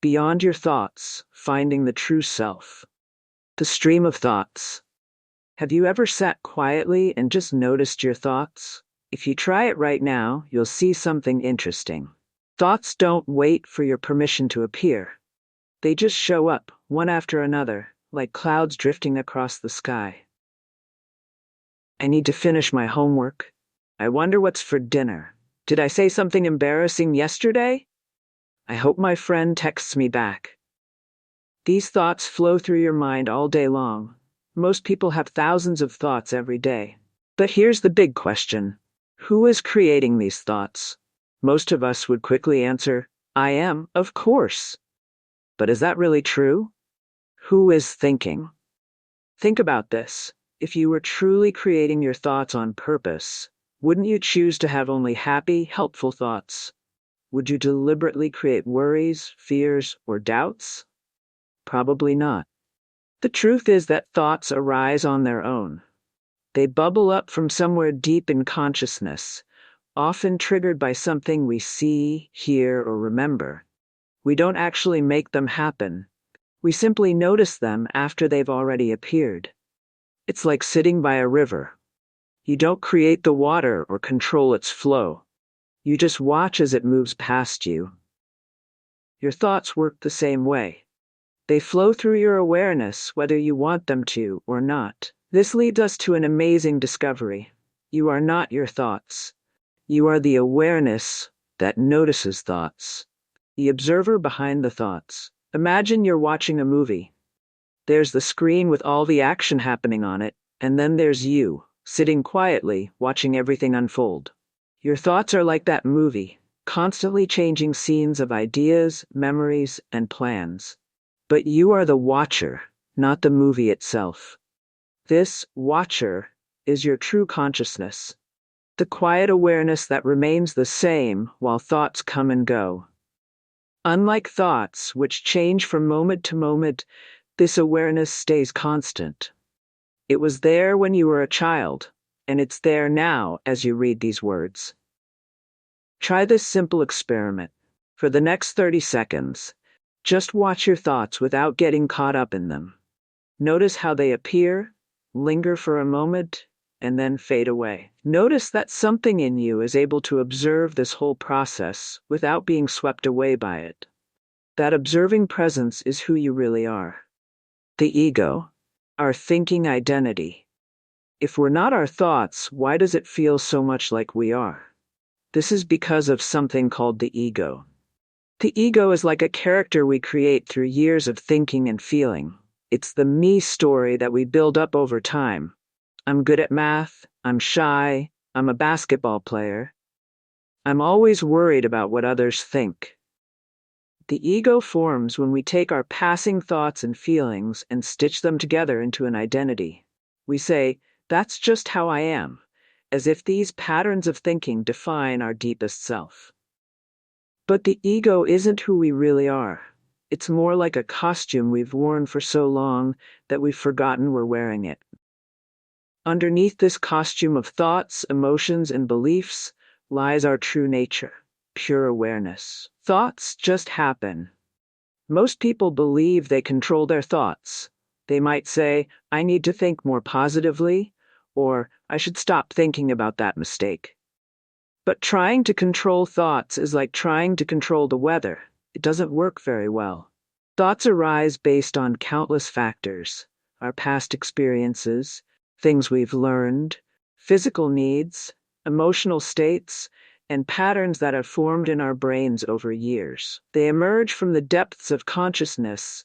beyond your thoughts, finding the true self. The stream of thoughts. Have you ever sat quietly and just noticed your thoughts? If you try it right now, you'll see something interesting. Thoughts don't wait for your permission to appear. They just show up, one after another, like clouds drifting across the sky. I need to finish my homework. I wonder what's for dinner. Did I say something embarrassing yesterday? I hope my friend texts me back. These thoughts flow through your mind all day long. Most people have thousands of thoughts every day. But here's the big question. Who is creating these thoughts? Most of us would quickly answer, I am, of course. But is that really true? Who is thinking? Think about this. If you were truly creating your thoughts on purpose, wouldn't you choose to have only happy, helpful thoughts? Would you deliberately create worries, fears, or doubts? Probably not. The truth is that thoughts arise on their own. They bubble up from somewhere deep in consciousness, often triggered by something we see, hear, or remember. We don't actually make them happen. We simply notice them after they've already appeared. It's like sitting by a river. You don't create the water or control its flow. You just watch as it moves past you. Your thoughts work the same way. They flow through your awareness whether you want them to or not. This leads us to an amazing discovery. You are not your thoughts. You are the awareness that notices thoughts. The observer behind the thoughts. Imagine you're watching a movie. There's the screen with all the action happening on it, and then there's you, sitting quietly, watching everything unfold. Your thoughts are like that movie, constantly changing scenes of ideas, memories, and plans. But you are the watcher, not the movie itself. This watcher is your true consciousness, the quiet awareness that remains the same while thoughts come and go. Unlike thoughts, which change from moment to moment, this awareness stays constant. It was there when you were a child, and it's there now as you read these words. Try this simple experiment. For the next 30 seconds, just watch your thoughts without getting caught up in them. Notice how they appear, linger for a moment, and then fade away. Notice that something in you is able to observe this whole process without being swept away by it. That observing presence is who you really are. The ego, our thinking identity. If we're not our thoughts, why does it feel so much like we are? This is because of something called the ego. The ego is like a character we create through years of thinking and feeling. It's the me story that we build up over time. I'm good at math, I'm shy, I'm a basketball player. I'm always worried about what others think. The ego forms when we take our passing thoughts and feelings and stitch them together into an identity. We say, that's just how I am, as if these patterns of thinking define our deepest self. But the ego isn't who we really are. It's more like a costume we've worn for so long that we've forgotten we're wearing it. Underneath this costume of thoughts, emotions, and beliefs lies our true nature, pure awareness. Thoughts just happen. Most people believe they control their thoughts. They might say, I need to think more positively, or I should stop thinking about that mistake. But trying to control thoughts is like trying to control the weather. It doesn't work very well. Thoughts arise based on countless factors: our past experiences, things we've learned, physical needs, emotional states, and patterns that have formed in our brains over years. They emerge from the depths of consciousness,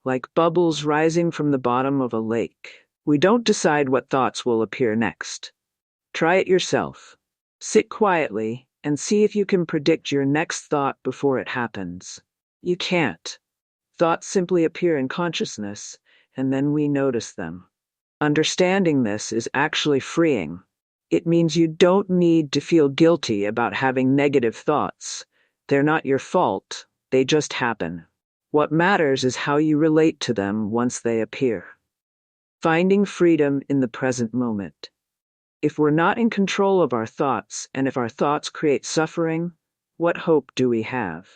like bubbles rising from the bottom of a lake. We don't decide what thoughts will appear next. Try it yourself. Sit quietly and see if you can predict your next thought before it happens. You can't. Thoughts simply appear in consciousness, and then we notice them. Understanding this is actually freeing. It means you don't need to feel guilty about having negative thoughts. They're not your fault, they just happen. What matters is how you relate to them once they appear. Finding freedom in the present moment. If we're not in control of our thoughts, and if our thoughts create suffering, what hope do we have?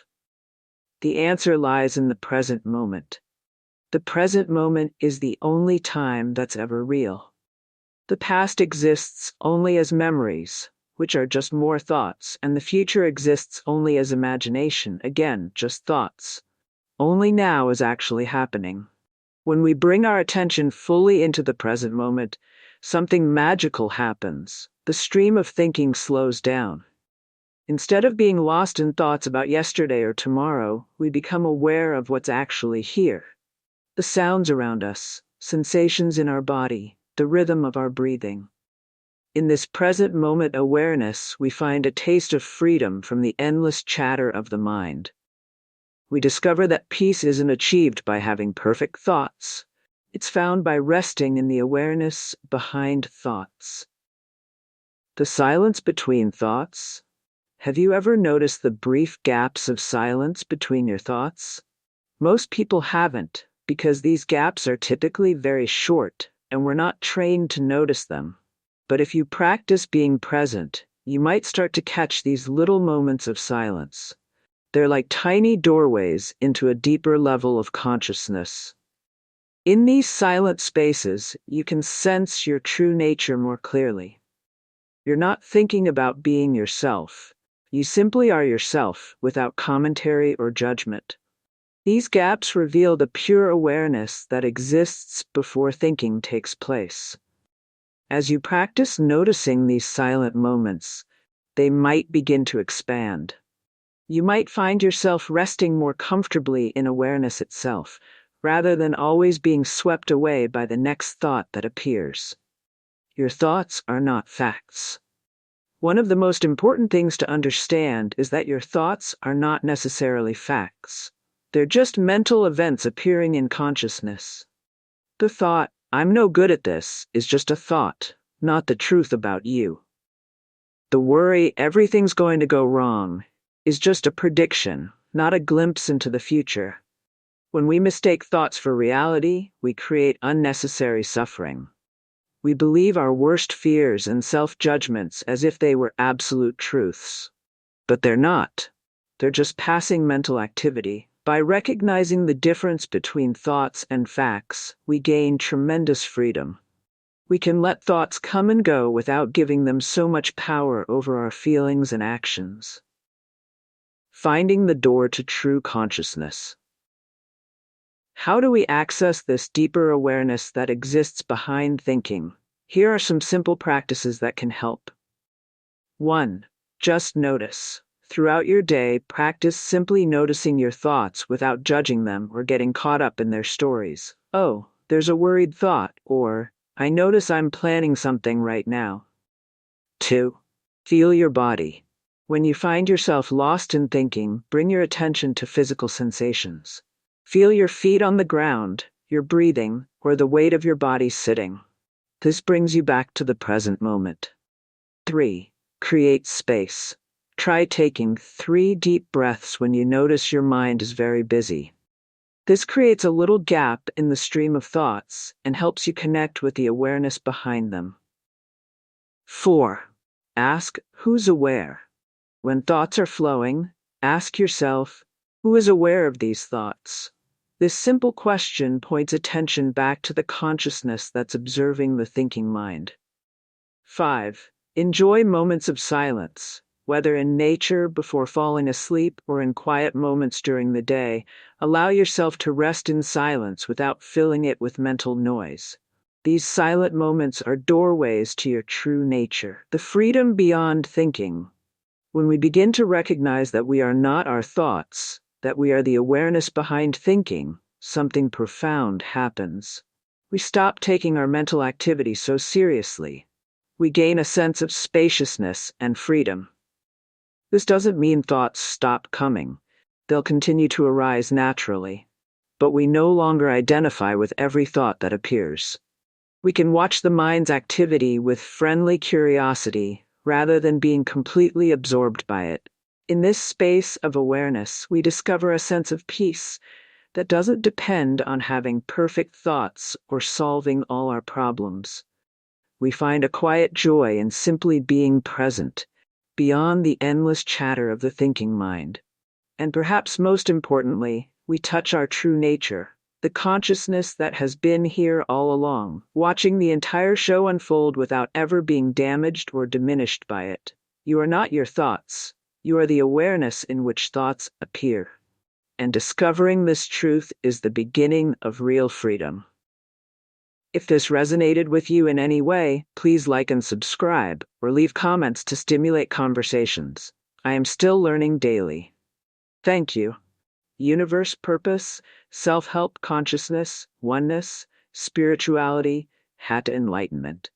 The answer lies in the present moment. The present moment is the only time that's ever real. The past exists only as memories, which are just more thoughts, and the future exists only as imagination, again, just thoughts. Only now is actually happening. When we bring our attention fully into the present moment, something magical happens. The stream of thinking slows down. Instead of being lost in thoughts about yesterday or tomorrow, we become aware of what's actually here. The sounds around us, sensations in our body, the rhythm of our breathing. In this present moment awareness, we find a taste of freedom from the endless chatter of the mind. We discover that peace isn't achieved by having perfect thoughts. It's found by resting in the awareness behind thoughts. The silence between thoughts. Have you ever noticed the brief gaps of silence between your thoughts? Most people haven't, because these gaps are typically very short, and we're not trained to notice them. But if you practice being present, you might start to catch these little moments of silence. They're like tiny doorways into a deeper level of consciousness. In these silent spaces, you can sense your true nature more clearly. You're not thinking about being yourself. You simply are yourself, without commentary or judgment. These gaps reveal the pure awareness that exists before thinking takes place. As you practice noticing these silent moments, they might begin to expand. You might find yourself resting more comfortably in awareness itself, rather than always being swept away by the next thought that appears. Your thoughts are not facts. One of the most important things to understand is that your thoughts are not necessarily facts. They're just mental events appearing in consciousness. The thought, "I'm no good at this," is just a thought, not the truth about you. The worry, "everything's going to go wrong," is just a prediction, not a glimpse into the future. When we mistake thoughts for reality, we create unnecessary suffering. We believe our worst fears and self-judgments as if they were absolute truths. But they're not. They're just passing mental activity. By recognizing the difference between thoughts and facts, we gain tremendous freedom. We can let thoughts come and go without giving them so much power over our feelings and actions. Finding the door to true consciousness. How do we access this deeper awareness that exists behind thinking? Here are some simple practices that can help. 1. Just notice. Throughout your day, practice simply noticing your thoughts without judging them or getting caught up in their stories. "Oh, there's a worried thought," or "I notice I'm planning something right now." 2. Feel your body. When you find yourself lost in thinking, bring your attention to physical sensations. Feel your feet on the ground, your breathing, or the weight of your body sitting. This brings you back to the present moment. 3. Create space. Try taking 3 deep breaths when you notice your mind is very busy. This creates a little gap in the stream of thoughts and helps you connect with the awareness behind them. 4. Ask, who's aware? When thoughts are flowing, ask yourself, who is aware of these thoughts? This simple question points attention back to the consciousness that's observing the thinking mind. 5. Enjoy moments of silence. Whether in nature before falling asleep or in quiet moments during the day, allow yourself to rest in silence without filling it with mental noise. These silent moments are doorways to your true nature, the freedom beyond thinking. When we begin to recognize that we are not our thoughts, that we are the awareness behind thinking, something profound happens. We stop taking our mental activity so seriously. We gain a sense of spaciousness and freedom. This doesn't mean thoughts stop coming. They'll continue to arise naturally. But we no longer identify with every thought that appears. We can watch the mind's activity with friendly curiosity rather than being completely absorbed by it. In this space of awareness, we discover a sense of peace that doesn't depend on having perfect thoughts or solving all our problems. We find a quiet joy in simply being present, beyond the endless chatter of the thinking mind. And perhaps most importantly, we touch our true nature, the consciousness that has been here all along, watching the entire show unfold without ever being damaged or diminished by it. You are not your thoughts. You are the awareness in which thoughts appear. And discovering this truth is the beginning of real freedom. If this resonated with you in any way, please like and subscribe, or leave comments to stimulate conversations. I am still learning daily. Thank you. Universe, purpose, self-help, consciousness, oneness, spirituality, hat enlightenment.